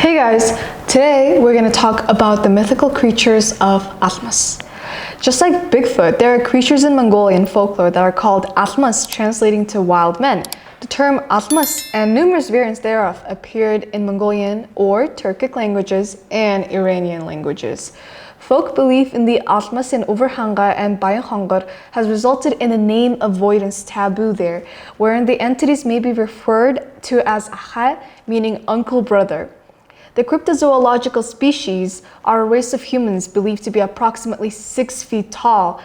Hey guys, today we're going to talk about the mythical creatures of Atmas. Just like Bigfoot, there are creatures in Mongolian folklore that are called Atmas, translating to wild men. The term Atmas and numerous variants thereof appeared in Mongolian or Turkic languages and Iranian languages. Folk belief in the Atmas in Overhanga and Bayankhongor has resulted in a name avoidance taboo there, wherein the entities may be referred to as Akha, meaning uncle brother. The cryptozoological species are a race of humans believed to be approximately 6 feet tall,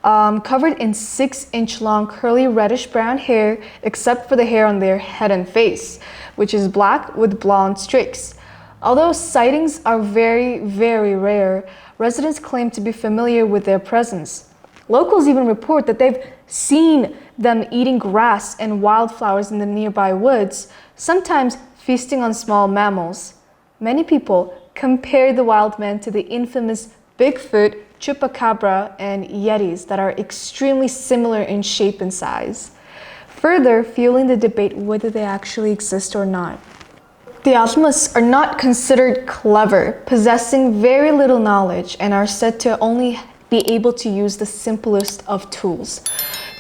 covered in 6-inch long curly reddish-brown hair, except for the hair on their head and face, which is black with blonde streaks. Although sightings are very, very rare, residents claim to be familiar with their presence. Locals even report that they've seen them eating grass and wildflowers in the nearby woods, sometimes feasting on small mammals. Many people compare the wild men to the infamous Bigfoot, Chupacabra, and Yetis that are extremely similar in shape and size, further fueling the debate whether they actually exist or not. The Atmas are not considered clever, possessing very little knowledge, and are said to only be able to use the simplest of tools.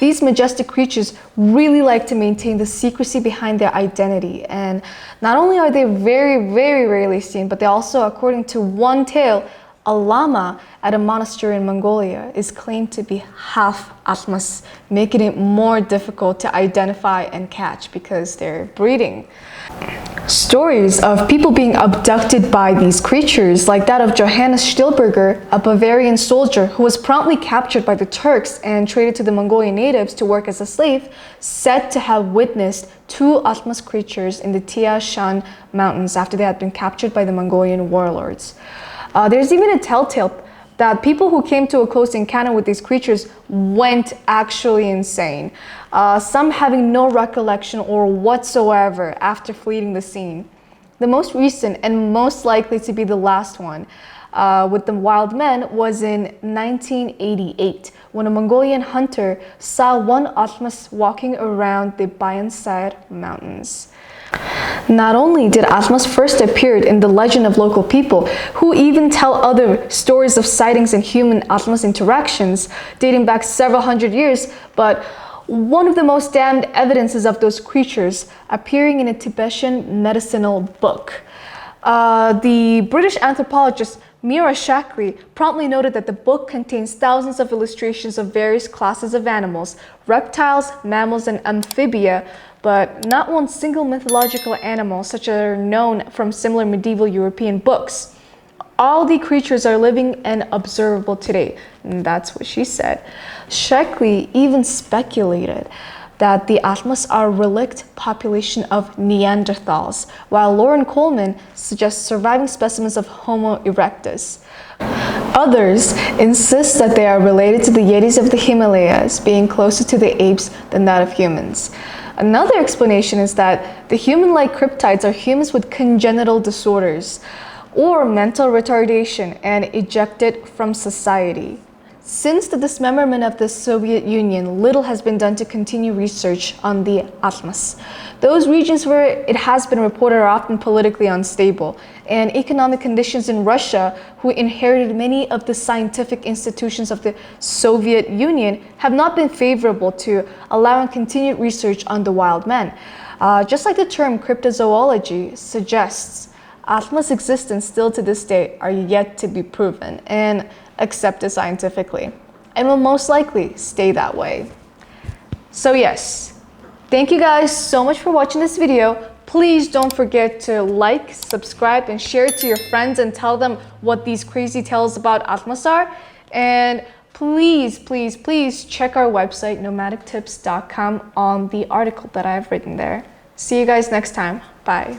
These majestic creatures really like to maintain the secrecy behind their identity, and not only are they very, very rarely seen, but they also, according to one tale, a lama at a monastery in Mongolia is claimed to be half Atmas, making it more difficult to identify and catch because they're breeding. Stories of people being abducted by these creatures, like that of Johannes Stilberger, a Bavarian soldier who was promptly captured by the Turks and traded to the Mongolian natives to work as a slave, said to have witnessed 2 Atmas creatures in the Tia Shan mountains after they had been captured by the Mongolian warlords. There's even a telltale that people who came to a close encounter with these creatures went actually insane, some having no recollection or whatsoever after fleeing the scene. The most recent and most likely to be the last one with the wild men was in 1988, when a Mongolian hunter saw one Atmas walking around the Bayansar mountains. Not only did Atmas first appear in the legend of local people, who even tell other stories of sightings and human-Atmas interactions dating back several hundred years, but one of the most damned evidences of those creatures appearing in a Tibetan medicinal book. The British anthropologist Mira Shakri promptly noted that the book contains thousands of illustrations of various classes of animals, reptiles, mammals, and amphibia, but not one single mythological animal such as are known from similar medieval European books. All the creatures are living and observable today, and that's what she said. Shakri even speculated that the Atmas are a relict population of Neanderthals, while Lauren Coleman suggests surviving specimens of Homo erectus. Others insist that they are related to the Yetis of the Himalayas, being closer to the apes than that of humans. Another explanation is that the human-like cryptids are humans with congenital disorders or mental retardation and ejected from society. Since the dismemberment of the Soviet Union, little has been done to continue research on the Atmas. Those regions where it has been reported are often politically unstable, and economic conditions in Russia, who inherited many of the scientific institutions of the Soviet Union, have not been favorable to allowing continued research on the wild men. Just like the term cryptozoology suggests, Atmas' existence still to this day are yet to be proven and accepted scientifically, and will most likely stay that way. So yes, thank you guys so much for watching this video. Please don't forget to like, subscribe, and share it to your friends and tell them what these crazy tales about Atmas are. And please, please, please check our website, nomadictips.com, on the article that I've written there. See you guys next time. Bye.